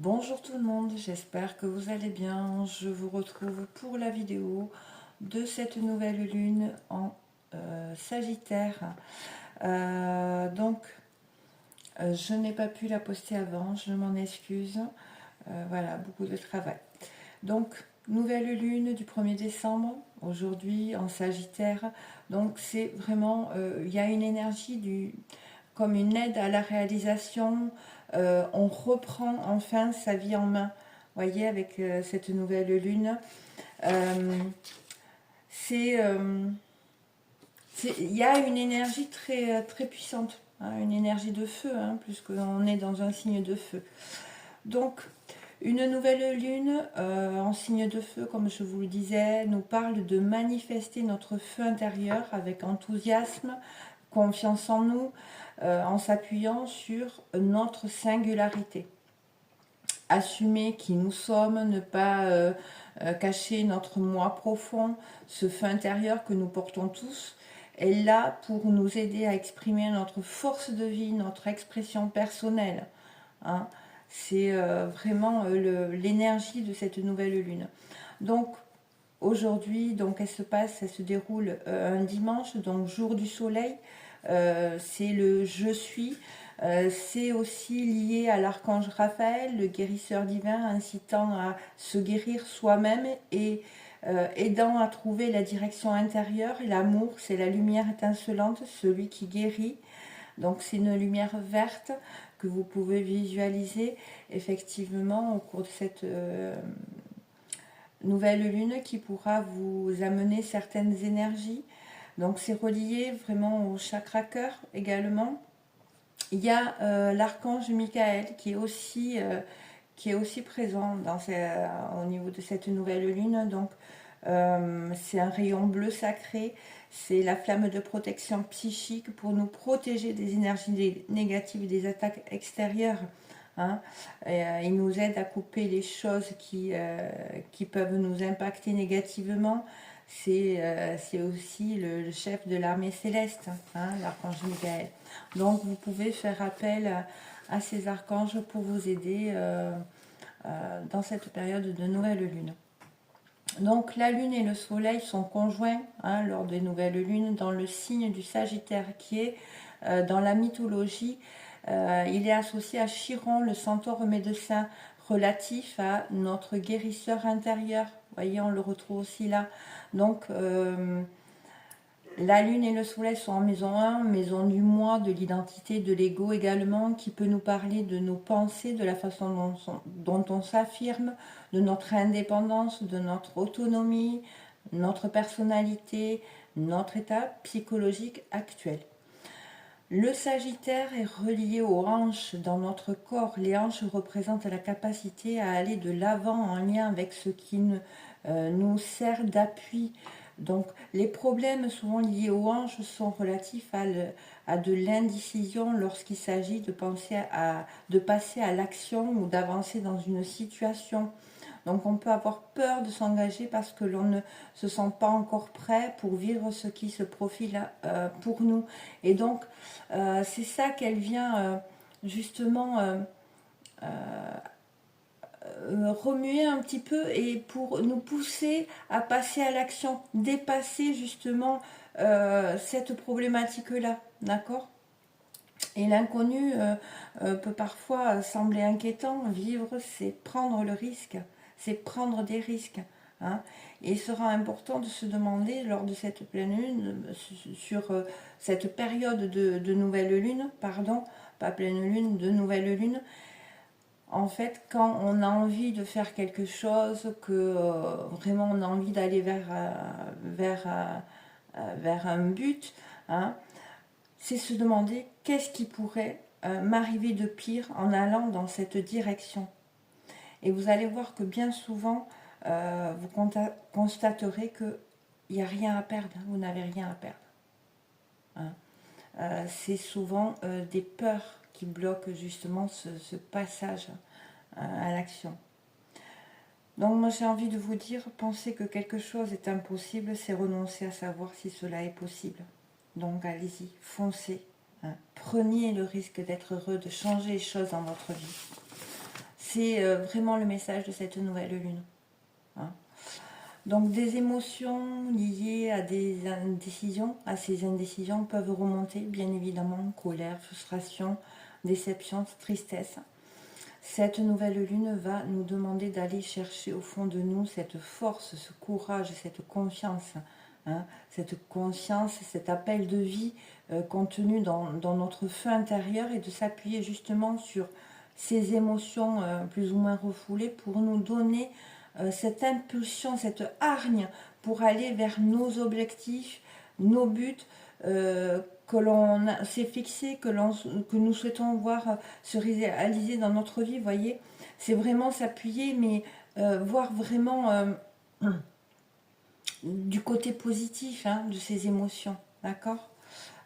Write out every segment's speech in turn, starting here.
Bonjour tout le monde, j'espère que vous allez bien. Je vous retrouve pour la vidéo de cette nouvelle lune en Sagittaire. Je n'ai pas pu la poster avant, je m'en excuse. Voilà, beaucoup de travail. Donc, nouvelle lune du 1er décembre, aujourd'hui en Sagittaire. Donc, c'est vraiment, il y a une énergie comme une aide à la réalisation. On reprend enfin sa vie en main. Vous voyez, avec cette nouvelle lune. Euh, il y a une énergie très puissante, hein, une énergie de feu, hein, puisqu'on est dans un signe de feu. Donc, une nouvelle lune en signe de feu, comme je vous le disais, nous parle de manifester notre feu intérieur avec enthousiasme, confiance en nous, en s'appuyant sur notre singularité. Assumer qui nous sommes, ne pas cacher notre moi profond, ce feu intérieur que nous portons tous, est là pour nous aider à exprimer notre force de vie, notre expression personnelle. Hein. C'est vraiment l'énergie de cette nouvelle lune. Donc aujourd'hui, elle se déroule un dimanche, donc jour du soleil. C'est le je suis. C'est aussi lié à l'archange Raphaël, le guérisseur divin, incitant à se guérir soi-même et aidant à trouver la direction intérieure. Et l'amour, c'est la lumière étincelante, celui qui guérit. Donc c'est une lumière verte que vous pouvez visualiser effectivement au cours de cette nouvelle lune qui pourra vous amener certaines énergies. Donc c'est relié vraiment au chakra cœur également. Il y a l'archange Michael qui est aussi présent au niveau de cette nouvelle lune. Donc c'est un rayon bleu sacré, c'est la flamme de protection psychique pour nous protéger des énergies négatives et des attaques extérieures. Hein. Il nous aide à couper les choses qui peuvent nous impacter négativement. C'est aussi le chef de l'armée céleste, hein, l'archange Michael. Donc vous pouvez faire appel à ces archanges pour vous aider dans cette période de nouvelle lune. Donc la lune et le soleil sont conjoints, hein, lors des nouvelles lunes dans le signe du Sagittaire qui est dans la mythologie. Il est associé à Chiron, le centaure médecin, relatif à notre guérisseur intérieur. Vous voyez, on le retrouve aussi là. Donc la lune et le soleil sont en maison 1, maison du moi, de l'identité, de l'ego également, qui peut nous parler de nos pensées, de la façon dont on s'affirme, de notre indépendance, de notre autonomie, notre personnalité, notre état psychologique actuel. Le Sagittaire est relié aux hanches dans notre corps. Les hanches représentent la capacité à aller de l'avant en lien avec ce qui nous sert d'appui. Donc les problèmes souvent liés aux hanches sont relatifs à de l'indécision lorsqu'il s'agit de passer à l'action ou d'avancer dans une situation. Donc on peut avoir peur de s'engager parce que l'on ne se sent pas encore prêt pour vivre ce qui se profile pour nous. Et donc c'est ça qu'elle vient justement remuer un petit peu et pour nous pousser à passer à l'action, dépasser justement cette problématique-là, d'accord ? Et l'inconnu peut parfois sembler inquiétant. Vivre, c'est prendre le risque, c'est prendre des risques. Hein. Et il sera important de se demander lors de cette pleine lune, sur cette période de nouvelle lune, pardon, pas pleine lune, de nouvelle lune, en fait, quand on a envie de faire quelque chose, que vraiment on a envie d'aller vers un but, hein, c'est se demander qu'est-ce qui pourrait m'arriver de pire en allant dans cette direction. Et vous allez voir que bien souvent, vous constaterez qu'il n'y a rien à perdre, vous n'avez rien à perdre. Hein. C'est souvent des peurs qui bloquent justement ce passage à l'action. Donc moi j'ai envie de vous dire, penser que quelque chose est impossible, c'est renoncer à savoir si cela est possible. Donc allez-y, foncez. Hein. Prenez le risque d'être heureux, de changer les choses dans votre vie. C'est vraiment le message de cette nouvelle lune. Hein. Donc des émotions liées à des indécisions, à ces indécisions peuvent remonter, bien évidemment, colère, frustration, déception, tristesse. Cette nouvelle lune va nous demander d'aller chercher au fond de nous cette force, ce courage, cette confiance, hein, cette conscience, cet appel de vie contenu dans notre feu intérieur, et de s'appuyer justement sur ces émotions plus ou moins refoulées pour nous donner cette impulsion, cette hargne pour aller vers nos objectifs, nos buts que l'on s'est fixé, que nous souhaitons voir se réaliser dans notre vie. Vous voyez, c'est vraiment s'appuyer, mais voir vraiment du côté positif, hein, de ces émotions, d'accord,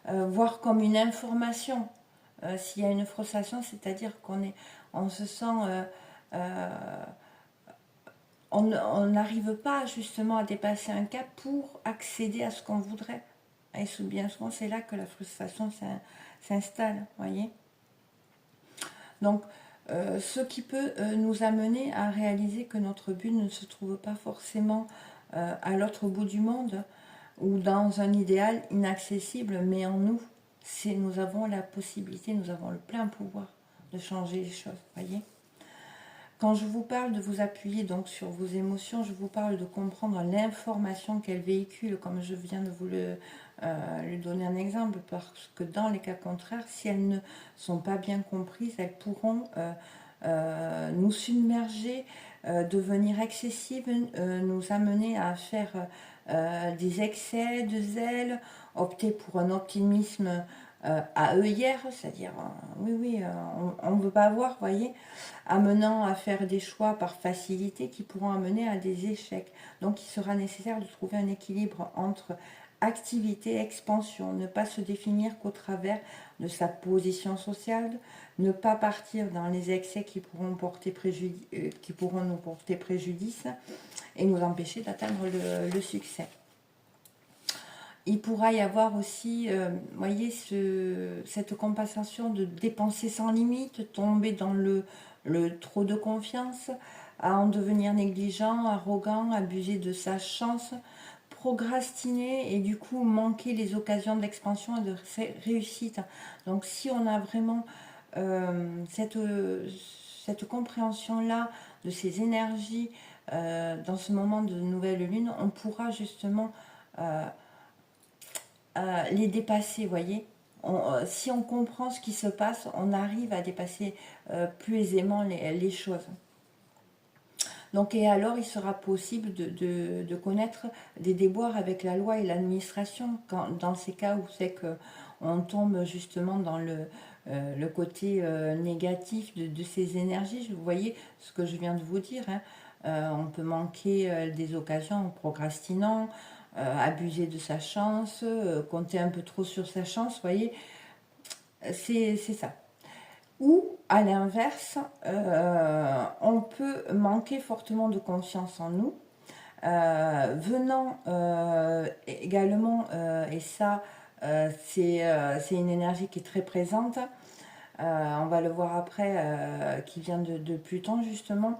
voir comme une information. S'il y a une frustration, c'est-à-dire on se sent on n'arrive pas justement à dépasser un cap pour accéder à ce qu'on voudrait. Et bien souvent, c'est là que la frustration s'installe, voyez. Donc, ce qui peut nous amener à réaliser que notre but ne se trouve pas forcément à l'autre bout du monde ou dans un idéal inaccessible, mais en nous. Nous avons la possibilité, nous avons le plein pouvoir de changer les choses, voyez. Quand je vous parle de vous appuyer donc sur vos émotions, je vous parle de comprendre l'information qu'elles véhiculent, comme je viens de vous lui donner un exemple, parce que dans les cas contraires, si elles ne sont pas bien comprises, elles pourront nous submerger, devenir excessives, nous amener à faire des excès de zèle, opter pour un optimisme à œillère, c'est-à-dire, oui, on ne veut pas voir, voyez, amenant à faire des choix par facilité qui pourront amener à des échecs. Donc il sera nécessaire de trouver un équilibre entre activité et expansion, ne pas se définir qu'au travers de sa position sociale, ne pas partir dans les excès qui pourront nous porter préjudice et nous empêcher d'atteindre le succès. Il pourra y avoir aussi, voyez, cette compensation de dépenser sans limite, tomber dans le trop de confiance, à en devenir négligent, arrogant, abuser de sa chance, procrastiner et du coup manquer les occasions d'expansion et de réussite. Donc si on a vraiment cette compréhension-là de ces énergies dans ce moment de nouvelle lune, on pourra justement les dépasser, voyez. Si on comprend ce qui se passe, on arrive à dépasser plus aisément les choses. Donc, et alors, il sera possible de connaître des déboires avec la loi et l'administration, dans ces cas où c'est qu'on tombe justement dans le côté négatif de ces énergies. Vous voyez ce que je viens de vous dire, hein. On peut manquer des occasions en procrastinant, abuser de sa chance, compter un peu trop sur sa chance, vous voyez, c'est ça. Ou, à l'inverse, on peut manquer fortement de confiance en nous, venant également, et ça, c'est une énergie qui est très présente, on va le voir après, qui vient de Pluton, justement,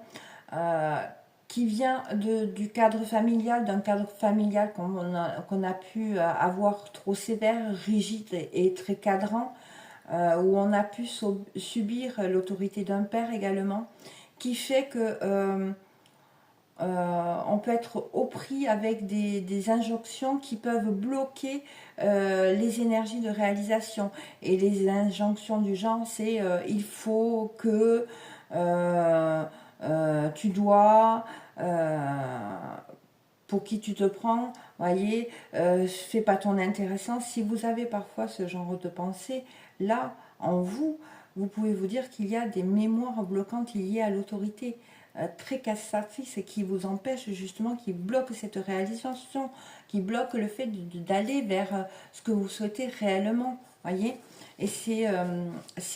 qui vient du cadre familial, d'un cadre familial qu'on a pu avoir trop sévère, rigide et très cadrant, où on a pu subir l'autorité d'un père également, qui fait que on peut être au pris avec des injonctions qui peuvent bloquer les énergies de réalisation. Et les injonctions du genre, c'est il faut que, tu dois, pour qui tu te prends, voyez, fais pas ton intéressant. Si vous avez parfois ce genre de pensée, là, en vous, vous pouvez vous dire qu'il y a des mémoires bloquantes liées à l'autorité, très cassatrices, et qui vous empêchent justement, qui bloquent cette réalisation, qui bloquent le fait d'aller vers ce que vous souhaitez réellement, voyez. Et c'est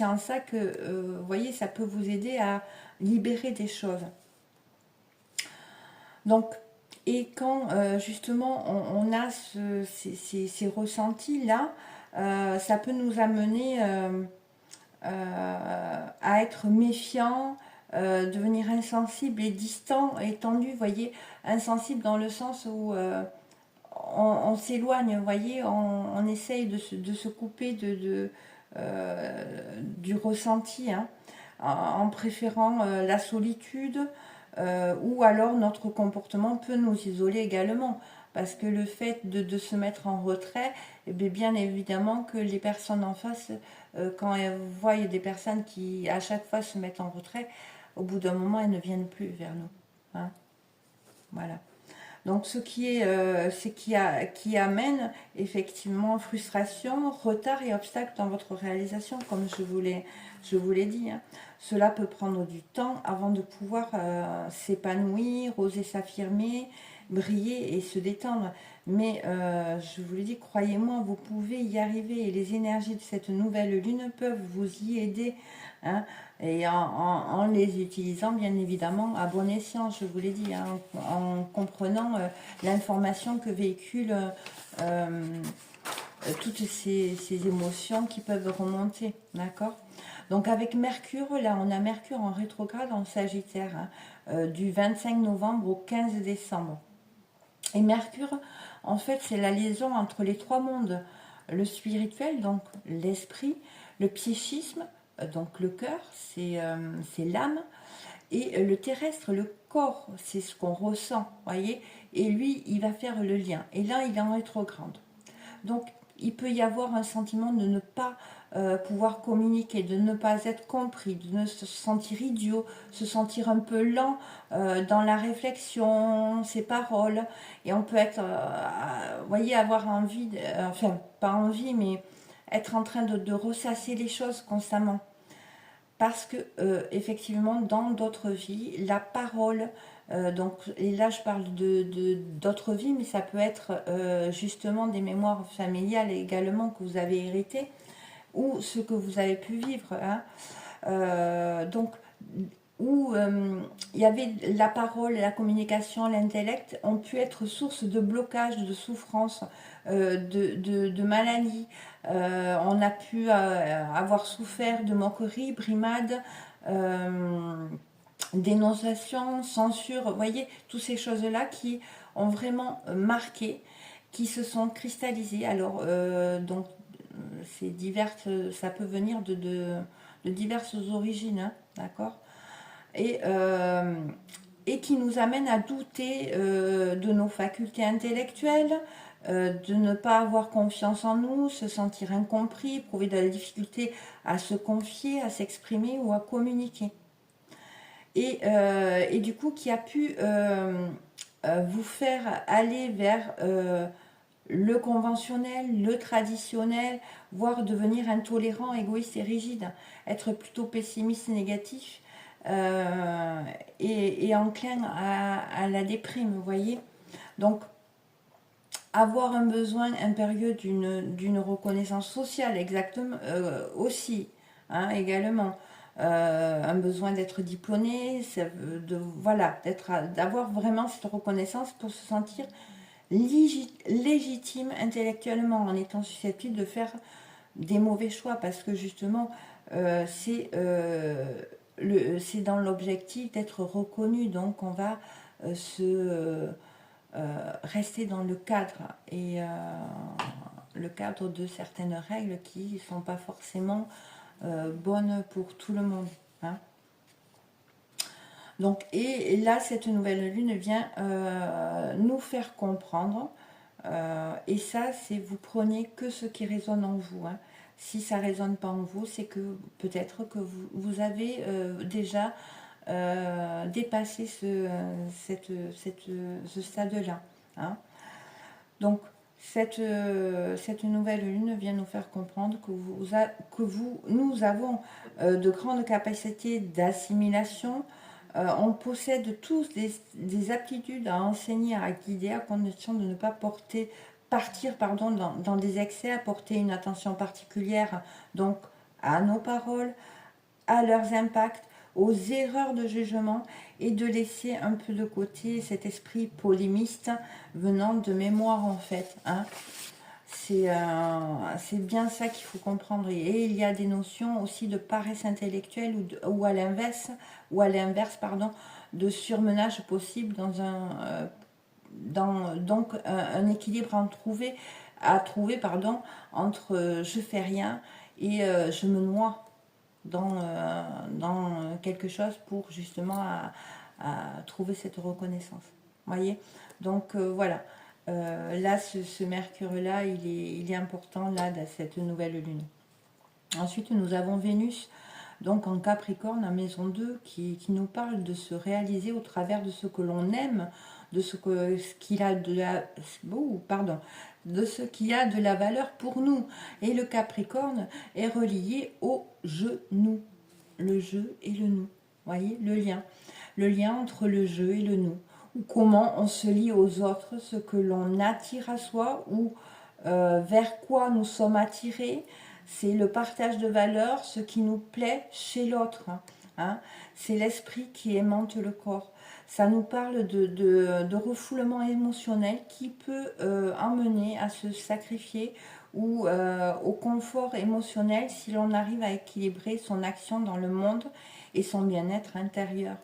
en ça que, vous voyez, ça peut vous aider à libérer des choses. Donc, et quand justement on a ces ressentis-là, ça peut nous amener à être méfiants, devenir insensible et distant et tendu, vous voyez, insensible dans le sens où on s'éloigne, vous voyez, on essaye de se couper du ressenti, hein, en préférant la solitude, ou alors notre comportement peut nous isoler également, parce que le fait de se mettre en retrait, eh bien évidemment que les personnes en face, quand elles voient des personnes qui à chaque fois se mettent en retrait, au bout d'un moment elles ne viennent plus vers nous, hein, voilà. Donc ce qui est, c'est qui amène effectivement frustration, retard et obstacles dans votre réalisation, comme je vous l'ai dit, hein. Cela peut prendre du temps avant de pouvoir s'épanouir, oser s'affirmer, briller et se détendre. Mais je vous l'ai dit, croyez-moi, vous pouvez y arriver et les énergies de cette nouvelle lune peuvent vous y aider, hein, et en les utilisant bien évidemment à bon escient, je vous l'ai dit, hein, en comprenant l'information que véhiculent toutes ces émotions qui peuvent remonter, d'accord. Donc avec Mercure, là on a Mercure en rétrograde en Sagittaire, hein, du 25 novembre au 15 décembre. Et Mercure, en fait, c'est la liaison entre les trois mondes. Le spirituel, donc l'esprit, le psychisme, donc le cœur, c'est l'âme, et le terrestre, le corps, c'est ce qu'on ressent, voyez. Et lui, il va faire le lien. Et là, il est en rétrograde. Donc, il peut y avoir un sentiment de ne pas pouvoir communiquer, de ne pas être compris, de ne se sentir idiot, se sentir un peu lent dans la réflexion, ses paroles. Et on peut être, vous voyez, avoir envie, enfin, pas envie, mais être en train de ressasser les choses constamment. Parce que, effectivement, dans d'autres vies, la parole, donc, et là je parle d'autres vies, mais ça peut être justement des mémoires familiales également que vous avez héritées, ou ce que vous avez pu vivre, hein. Donc, où il y avait la parole, la communication, l'intellect, ont pu être source de blocage, de souffrance, de maladie. On a pu avoir souffert de moqueries, brimades, dénonciation, censure, vous voyez, toutes ces choses-là qui ont vraiment marqué, qui se sont cristallisées. Alors, donc, c'est diverses, ça peut venir de diverses origines, hein, d'accord, et qui nous amène à douter de nos facultés intellectuelles, de ne pas avoir confiance en nous, se sentir incompris, éprouver de la difficulté à se confier, à s'exprimer ou à communiquer. Et du coup, qui a pu vous faire aller vers le conventionnel, le traditionnel, voire devenir intolérant, égoïste et rigide, être plutôt pessimiste et négatif, et enclin à la déprime, vous voyez. Donc, avoir un besoin impérieux d'une reconnaissance sociale, exactement, aussi, hein, également. Un besoin d'être diplômé, voilà, d'avoir vraiment cette reconnaissance pour se sentir légitime intellectuellement, en étant susceptible de faire des mauvais choix, parce que justement, c'est dans l'objectif d'être reconnu, donc on va rester dans le cadre, et le cadre de certaines règles qui ne sont pas forcément bonnes pour tout le monde, hein. Donc, et là, cette nouvelle lune vient nous faire comprendre, et ça, c'est vous prenez que ce qui résonne en vous, hein. Si ça ne résonne pas en vous, c'est que peut-être que vous avez déjà dépassé ce stade-là, hein. Donc, cette nouvelle lune vient nous faire comprendre que nous avons de grandes capacités d'assimilation. On possède tous des aptitudes à enseigner, à guider, à condition de ne pas partir dans des excès, à porter une attention particulière donc à nos paroles, à leurs impacts, aux erreurs de jugement, et de laisser un peu de côté cet esprit polémiste venant de mémoire, en fait, hein. C'est bien ça qu'il faut comprendre. Et il y a des notions aussi de paresse intellectuelle ou à l'inverse, pardon, de surmenage possible donc un équilibre à trouver pardon, entre je fais rien et je me noie dans quelque chose pour justement à trouver cette reconnaissance. Voyez. Donc voilà. Là, ce Mercure-là, il est important là, dans cette nouvelle lune. Ensuite, nous avons Vénus, donc en Capricorne, en maison 2, qui nous parle de se réaliser au travers de ce que l'on aime, de ce qu'il a de la, pardon, de ce qui a de la valeur pour nous. Et le Capricorne est relié au je, nous, le je et le nous. Voyez, le lien entre le je et le nous, ou comment on se lie aux autres, ce que l'on attire à soi, ou vers quoi nous sommes attirés. C'est le partage de valeurs, ce qui nous plaît chez l'autre. Hein. C'est l'esprit qui aimante le corps. Ça nous parle de refoulement émotionnel qui peut emmener à se sacrifier ou au confort émotionnel si l'on arrive à équilibrer son action dans le monde et son bien-être intérieur.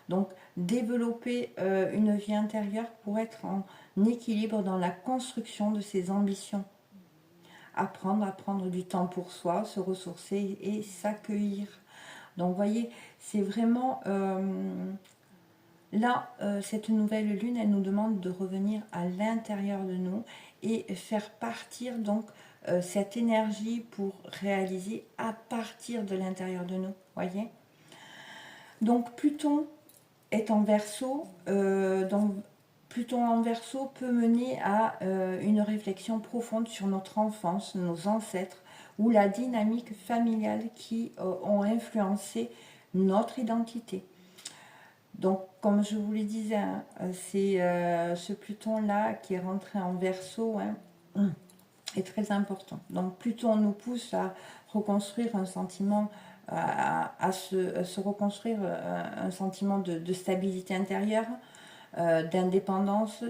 Donc, développer une vie intérieure pour être en équilibre dans la construction de ses ambitions. Apprendre à prendre du temps pour soi, se ressourcer et s'accueillir. Donc, vous voyez, c'est vraiment... là, cette nouvelle lune, elle nous demande de revenir à l'intérieur de nous et faire partir donc cette énergie pour réaliser à partir de l'intérieur de nous. Voyez. Donc, Pluton est en Verseau, Pluton en Verseau peut mener à une réflexion profonde sur notre enfance, nos ancêtres, ou la dynamique familiale qui ont influencé notre identité. Donc, comme je vous le disais, hein, c'est ce Pluton-là qui est rentré en Verseau est très important. Donc, Pluton nous pousse à reconstruire un sentiment à se reconstruire un sentiment de stabilité intérieure, d'indépendance,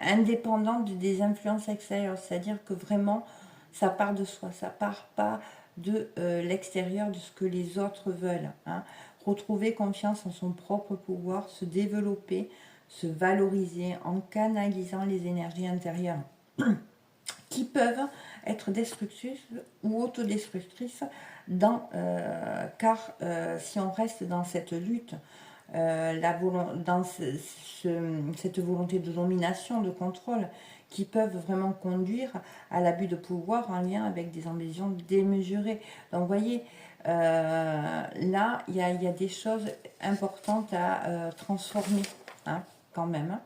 indépendante des influences extérieures. C'est-à-dire que vraiment, ça part de soi, ça part pas de l'extérieur, de ce que les autres veulent. Hein. Retrouver confiance en son propre pouvoir, se développer, se valoriser en canalisant les énergies intérieures qui peuvent être destructrices ou autodestructrices car si on reste dans cette lutte, dans cette volonté de domination, de contrôle, qui peuvent vraiment conduire à l'abus de pouvoir en lien avec des ambitions démesurées. Donc vous voyez, là, il y a des choses importantes à transformer, hein, quand même. Hein.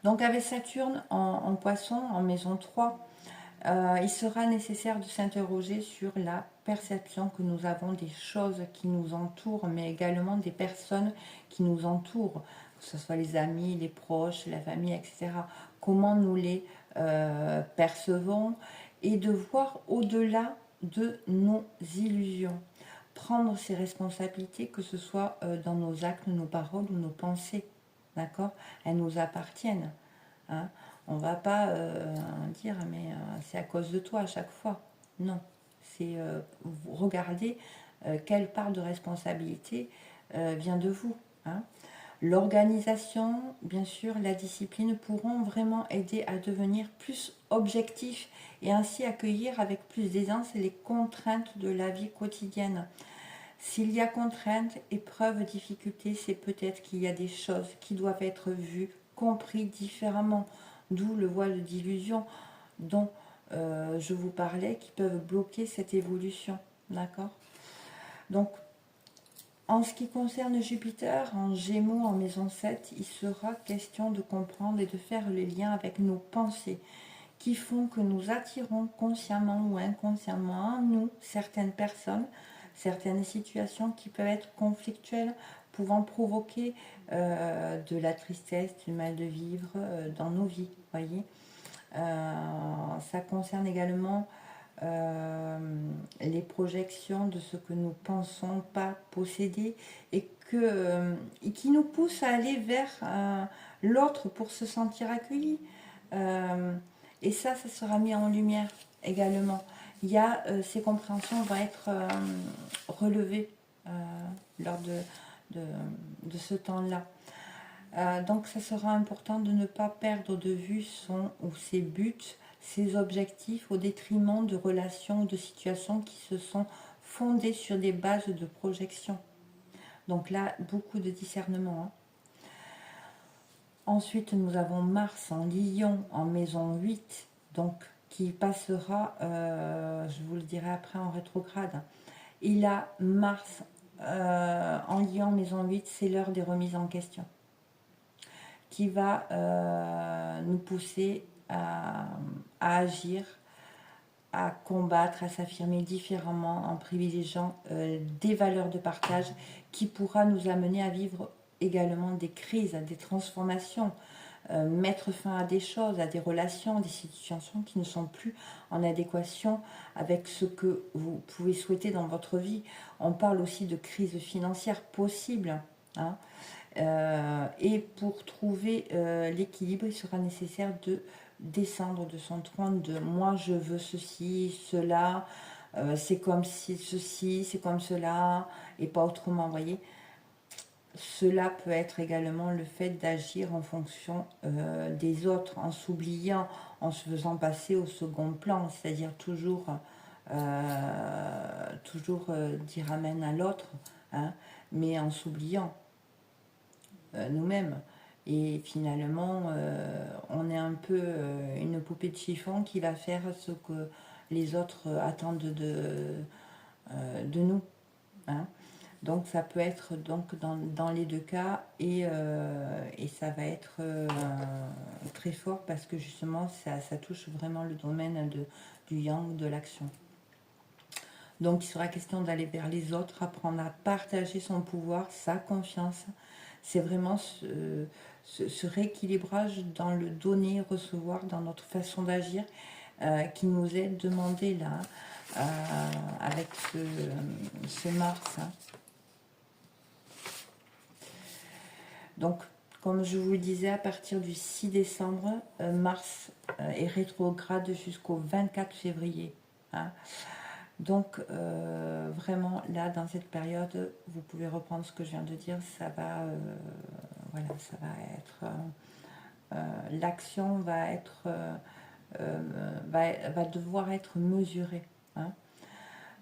Donc avec Saturne en Poisson, en maison 3, il sera nécessaire de s'interroger sur la perception que nous avons des choses qui nous entourent, mais également des personnes qui nous entourent, que ce soit les amis, les proches, la famille, etc. Comment nous les percevons et de voir au-delà de nos illusions. Prendre ses responsabilités, que ce soit dans nos actes, nos paroles ou nos pensées. D'accord ? Elles nous appartiennent. Hein. On ne va pas dire mais c'est à cause de toi à chaque fois. Non. C'est regarder quelle part de responsabilité vient de vous. Hein. L'organisation, bien sûr, la discipline pourront vraiment aider à devenir plus objectif et ainsi accueillir avec plus d'aisance les contraintes de la vie quotidienne. S'il y a contraintes, épreuves, difficultés, c'est peut-être qu'il y a des choses qui doivent être vues, comprises différemment, d'où le voile d'illusion dont je vous parlais, qui peuvent bloquer cette évolution. D'accord ? Donc, en ce qui concerne Jupiter, en Gémeaux, en maison 7, il sera question de comprendre et de faire le lien avec nos pensées, qui font que nous attirons consciemment ou inconsciemment à nous certaines personnes, certaines situations qui peuvent être conflictuelles, pouvant provoquer de la tristesse, du mal de vivre dans nos vies. Voyez, ça concerne également les projections de ce que nous pensons pas posséder et qui nous poussent à aller vers l'autre pour se sentir accueillis. Et ça sera mis en lumière également. Il y a, ces compréhensions vont être relevées lors de ce temps-là. Donc ça sera important de ne pas perdre de vue son ou ses buts, ses objectifs au détriment de relations ou de situations qui se sont fondées sur des bases de projection. Donc là, beaucoup de discernement. Hein. Ensuite, nous avons Mars en Lion, en maison 8, donc qui passera, je vous le dirai après, en rétrograde. Il a Mars en Lion, maison 8, c'est l'heure des remises en question, qui va nous pousser à agir, à combattre, à s'affirmer différemment en privilégiant des valeurs de partage qui pourra nous amener à vivre également des crises, des transformations, mettre fin à des choses, à des relations, des situations qui ne sont plus en adéquation avec ce que vous pouvez souhaiter dans votre vie. On parle aussi de crise financière possible. Hein. Et pour trouver l'équilibre, il sera nécessaire de descendre de son trône de moi je veux ceci, cela, c'est comme si ceci, c'est comme cela, et pas autrement, vous voyez. Cela peut être également le fait d'agir en fonction des autres, en s'oubliant, en se faisant passer au second plan, c'est-à-dire toujours dire amen à l'autre, hein, mais en s'oubliant nous-mêmes. Et finalement, on est un peu une poupée de chiffon qui va faire ce que les autres attendent de nous. Hein. Donc ça peut être donc dans les deux cas et ça va être très fort parce que justement ça touche vraiment le domaine du yang, de l'action. Donc il sera question d'aller vers les autres, apprendre à partager son pouvoir, sa confiance. C'est vraiment ce rééquilibrage dans le donner, recevoir, dans notre façon d'agir qui nous est demandé là avec ce Mars. Hein. Donc, comme je vous le disais, à partir du 6 décembre, Mars est rétrograde jusqu'au 24 février. Hein. Donc, vraiment, là, dans cette période, vous pouvez reprendre ce que je viens de dire, ça va, voilà, ça va être, l'action va être, va devoir être mesurée. Hein.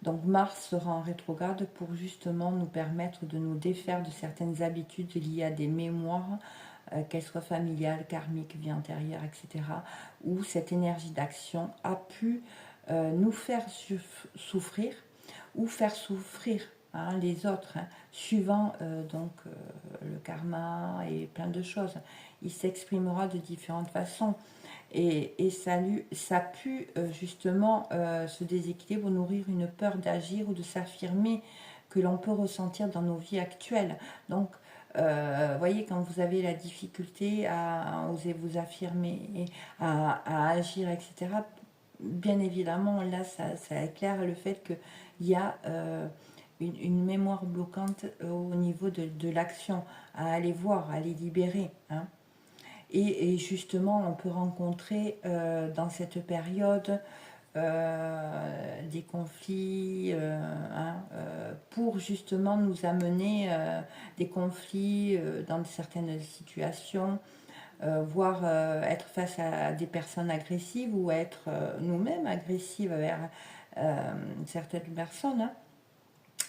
Donc Mars sera en rétrograde pour justement nous permettre de nous défaire de certaines habitudes liées à des mémoires, qu'elles soient familiales, karmiques, vie antérieure, etc. Où cette énergie d'action a pu nous faire souffrir ou faire souffrir hein, les autres, hein, suivant le karma et plein de choses. Il s'exprimera de différentes façons. Et ça a pu justement ce déséquilibre nourrir une peur d'agir ou de s'affirmer que l'on peut ressentir dans nos vies actuelles. Donc, voyez, quand vous avez la difficulté à oser vous affirmer, et à agir, etc., bien évidemment, là, ça éclaire le fait qu'il y a une mémoire bloquante au niveau de l'action, à aller voir, à aller libérer. Hein. Et justement, on peut rencontrer dans cette période des conflits pour justement nous amener des conflits dans certaines situations, voire être face à des personnes agressives ou être nous-mêmes agressives vers certaines personnes. Hein.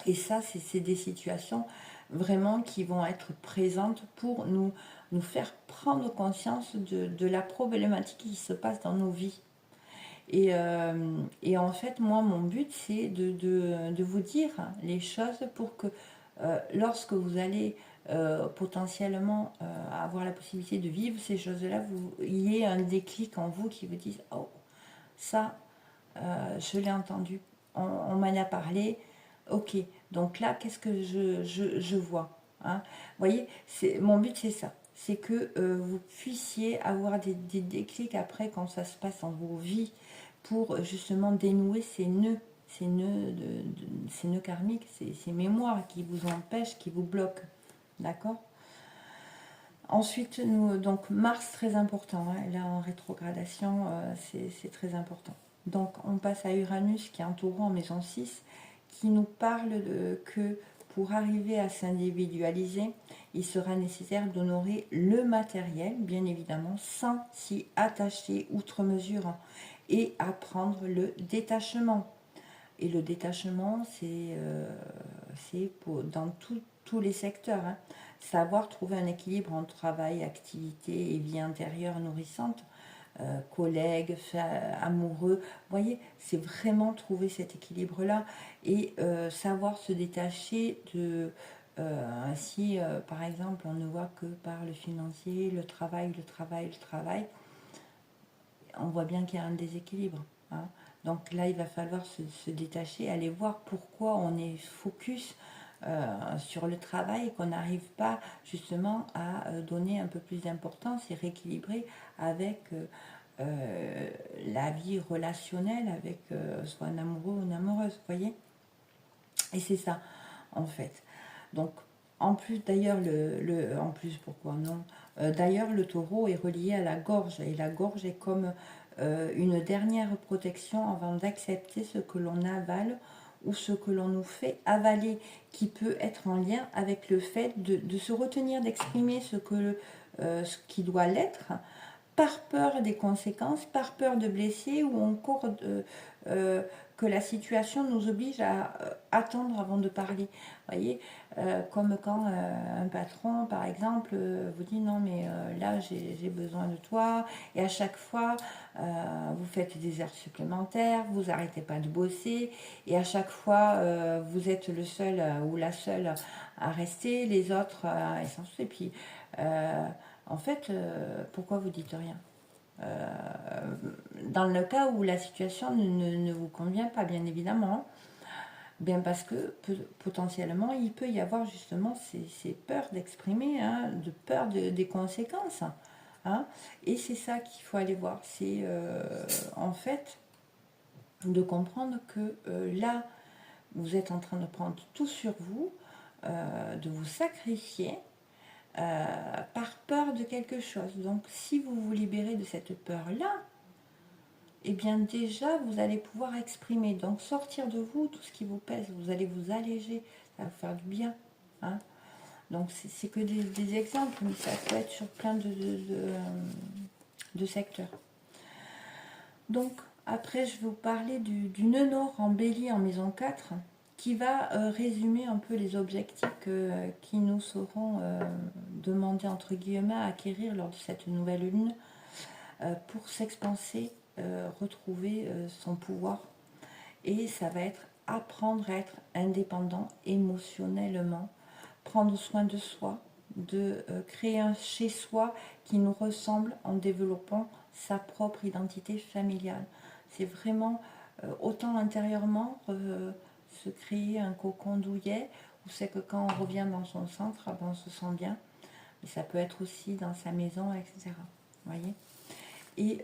Et ça, c'est des situations vraiment qui vont être présentes pour nous faire prendre conscience de la problématique qui se passe dans nos vies. Et en fait, moi, mon but, c'est de vous dire les choses pour que lorsque vous allez potentiellement avoir la possibilité de vivre ces choses-là, il y ait un déclic en vous qui vous dise « Oh, ça, je l'ai entendu, on m'en a parlé, ok, donc là, qu'est-ce que je vois hein. » Vous voyez, mon but, c'est ça. C'est que vous puissiez avoir des déclics après quand ça se passe dans vos vies pour justement dénouer ces nœuds karmiques, ces mémoires qui vous empêchent, qui vous bloquent. D'accord ? Ensuite, nous, donc Mars, très important, hein, là en rétrogradation, c'est très important. Donc on passe à Uranus qui est en taureau en maison 6, qui nous parle que pour arriver à s'individualiser, il sera nécessaire d'honorer le matériel, bien évidemment, sans s'y attacher outre mesure, hein, et apprendre le détachement. Et le détachement, c'est dans tous les secteurs, hein. Savoir trouver un équilibre entre travail, activité et vie intérieure nourrissante, collègues, amoureux. Vous voyez, c'est vraiment trouver cet équilibre-là et savoir se détacher de... si, par exemple, on ne voit que par le financier, le travail, le travail, le travail, on voit bien qu'il y a un déséquilibre, hein. Donc là, il va falloir se détacher, aller voir pourquoi on est focus sur le travail et qu'on n'arrive pas justement à donner un peu plus d'importance et rééquilibrer avec la vie relationnelle, avec soit un amoureux ou une amoureuse, vous voyez. Et c'est ça, en fait. Donc, en plus, d'ailleurs, en plus, pourquoi non, d'ailleurs, le taureau est relié à la gorge, et la gorge est comme une dernière protection avant d'accepter ce que l'on avale ou ce que l'on nous fait avaler, qui peut être en lien avec le fait de se retenir d'exprimer ce qui doit l'être, par peur des conséquences, par peur de blesser ou encore que la situation nous oblige à attendre avant de parler. Vous voyez, comme quand un patron, par exemple, vous dit non mais là j'ai besoin de toi, et à chaque fois vous faites des heures supplémentaires, vous n'arrêtez pas de bosser, et à chaque fois vous êtes le seul ou la seule à rester, les autres et sans suite. Et puis en fait, pourquoi vous dites rien dans le cas où la situation ne vous convient pas, bien évidemment, bien parce que potentiellement il peut y avoir justement ces peurs d'exprimer, hein, de peur des conséquences, hein, et c'est ça qu'il faut aller voir, c'est en fait de comprendre que là vous êtes en train de prendre tout sur vous, de vous sacrifier par peur de quelque chose. Donc si vous vous libérez de cette peur-là, eh bien déjà vous allez pouvoir exprimer, donc sortir de vous tout ce qui vous pèse, vous allez vous alléger, ça va vous faire du bien, hein. Donc c'est que des exemples, mais ça peut être sur plein de secteurs. Donc après je vais vous parler du nœud nord en bélier en maison 4, qui va résumer un peu les objectifs qui nous seront demandés entre guillemets à acquérir lors de cette nouvelle lune pour s'expanser, retrouver son pouvoir. Et ça va être apprendre à être indépendant émotionnellement, prendre soin de soi, de créer un chez-soi qui nous ressemble en développant sa propre identité familiale. C'est vraiment autant intérieurement se créer un cocon douillet, où c'est que quand on revient dans son centre, on se sent bien, mais ça peut être aussi dans sa maison, etc. Vous voyez. Et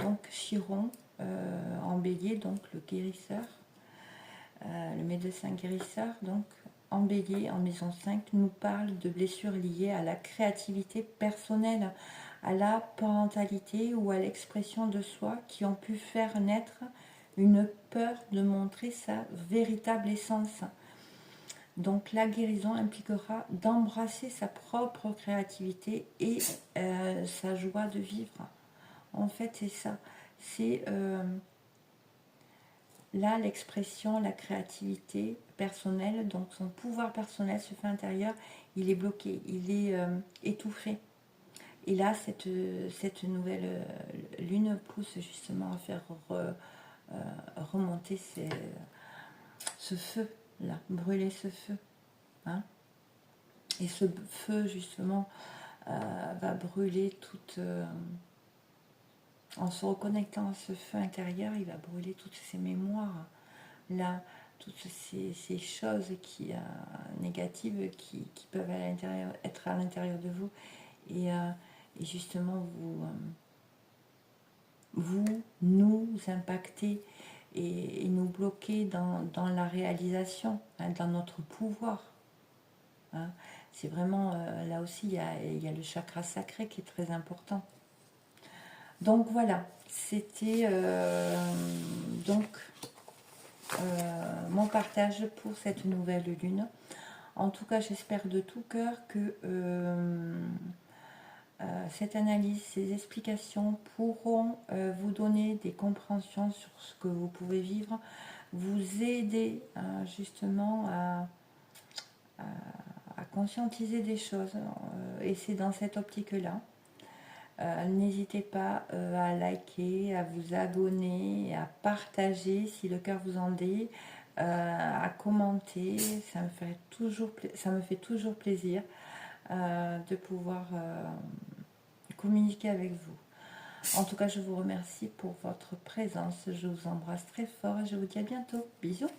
donc Chiron en bélier, donc le guérisseur, le médecin guérisseur, donc en bélier, en maison 5, nous parle de blessures liées à la créativité personnelle, à la parentalité ou à l'expression de soi qui ont pu faire naître une peur de montrer sa véritable essence. Donc la guérison impliquera d'embrasser sa propre créativité et sa joie de vivre. En fait, c'est ça. C'est là l'expression, la créativité personnelle, donc son pouvoir personnel, ce fait intérieur, il est bloqué, il est étouffé. Et là, cette nouvelle lune pousse justement à faire remonter ce feu-là, brûler ce feu, hein. Et ce feu, justement, va brûler toute... en se reconnectant à ce feu intérieur, il va brûler toutes ces mémoires, là, toutes ces choses négatives qui peuvent être à l'intérieur de vous. Et justement, nous impacter et nous bloquer dans la réalisation, hein, dans notre pouvoir. Hein. C'est vraiment, là aussi, il y a le chakra sacré qui est très important. Donc voilà, c'était donc mon partage pour cette nouvelle lune. En tout cas, j'espère de tout cœur que cette analyse, ces explications pourront vous donner des compréhensions sur ce que vous pouvez vivre, vous aider justement à conscientiser des choses. Et c'est dans cette optique-là. N'hésitez pas à liker, à vous abonner, à partager si le cœur vous en dit, à commenter. Ça me fait toujours plaisir de pouvoir communiquer avec vous. En tout cas, je vous remercie pour votre présence. Je vous embrasse très fort et je vous dis à bientôt. Bisous.